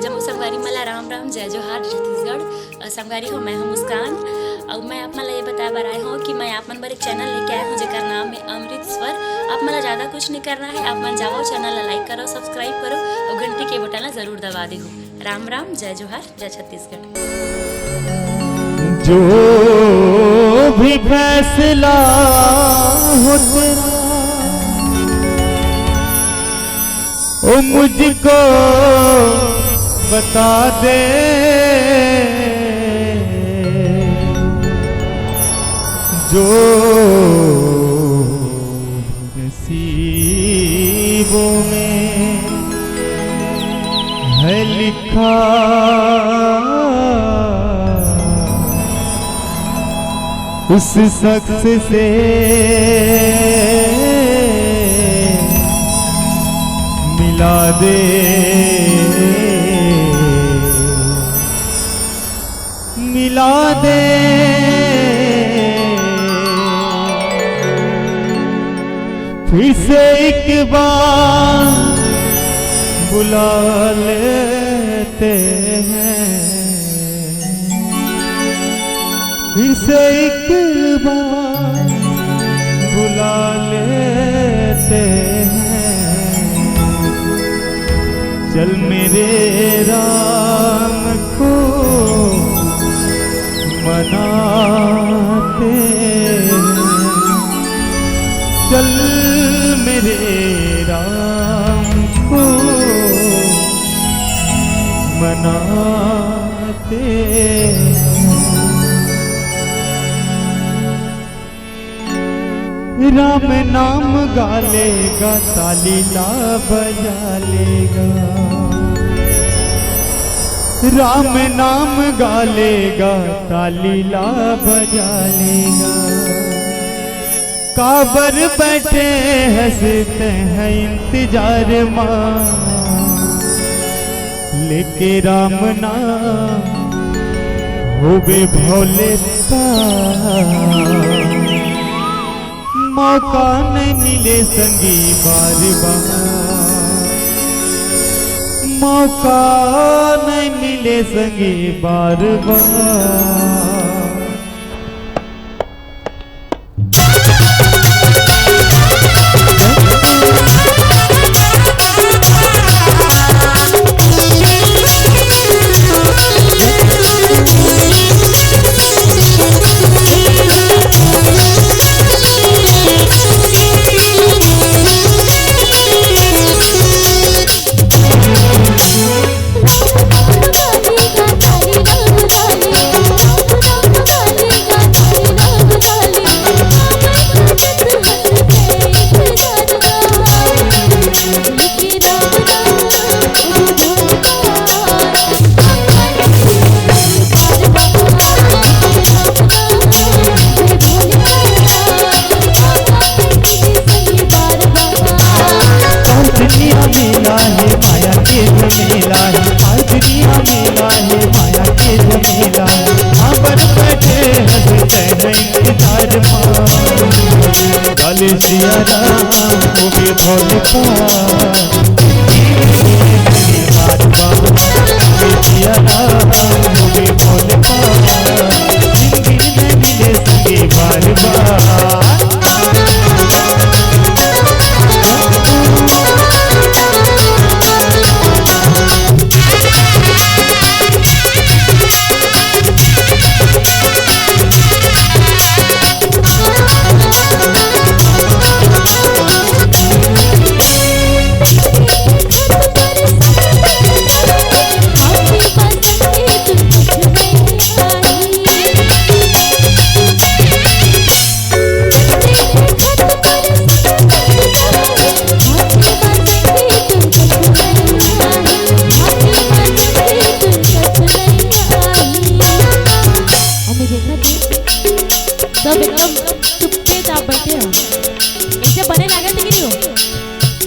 जम्मू संगवारी मला राम राम जय जोहार छत्तीसगढ़ संगवारी हो। मैं हूँ मुस्कान और मैं आप मला ये बताया बर आए हूँ कि मैं आप मन बर एक चैनल लेके आया हूँ जेकर नाम है अमृत स्वर। आप मला ज़्यादा कुछ नहीं करना है, आप मन जाओ चैनल ला लाइक करो, सब्सक्राइब करो और घंटी के बटन ला जरूर दबा दे हो। राम राम जय जोहार जय छत्तीसगढ़। जो भी फैसला हो तेरा ओ मुझको बता दे, जो नसीबों में है लिखा उस शख्स से मिला दे, मिला दे। फिर से एक बार बुला लेते हैं, फिर से एक बार बुला लेते हैं। चल मेरे राम को मनाते, चल मेरे राम को मनाते। राम नाम गा लेगा, ताली ला बजा लेगा। राम नाम गा लेगा, ताली ला बजा लेगा। काबर बैठे हंसते हैं इंतजार माँ, लेके राम नाम हो बे भोले मौका नहीं मिले संगी बार बार, मौका नहीं मिले संगी बार बार। सिया राम को भी भोले सिया राम को भी भोले जिंदगी में मिले संगे बार बार। सब एकदम चुपचाप बैठे हो, ऐसे बने लागत है कि नहीं हो?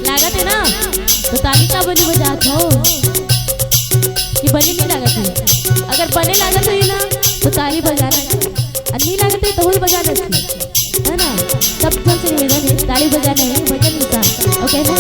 लागत है ना, तो ताली का बनी बजात हो कि बने नहीं लागत है। अगर बने लागत है ना तो ताली बजाना, नहीं लागत है तो बजाना है ना। सब से निवेदन है ताली बजाना है, भजन होता है। ओके ना।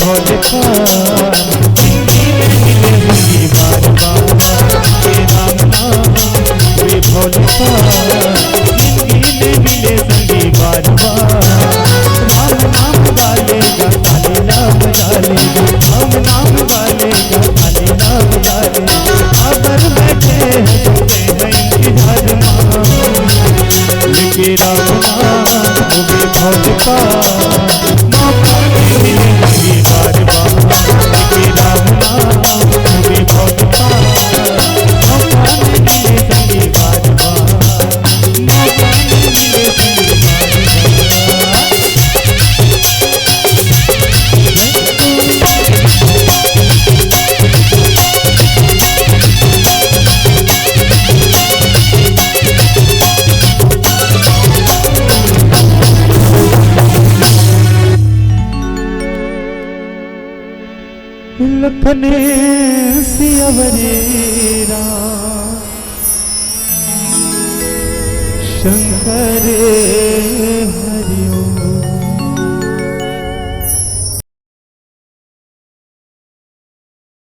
भोले का जिंदगी में मिले होंगी बार बार हे राम नाम वे भोले का जिंदगी में मिले होंगी बार बार राम नाम गालेगा ताली ना बजा लेगा राम नाम गालेगा ताली ना बजा लेगा अगर बैठे हैं इंतजार लेके राम नाम वे भोले का मौका नहीं मिलेगी बार बार लेके राम नाम वे भोले का मौका नहीं मिलेगी बार बार मौका नहीं मिलेगी लखने सियवरेरा शंकर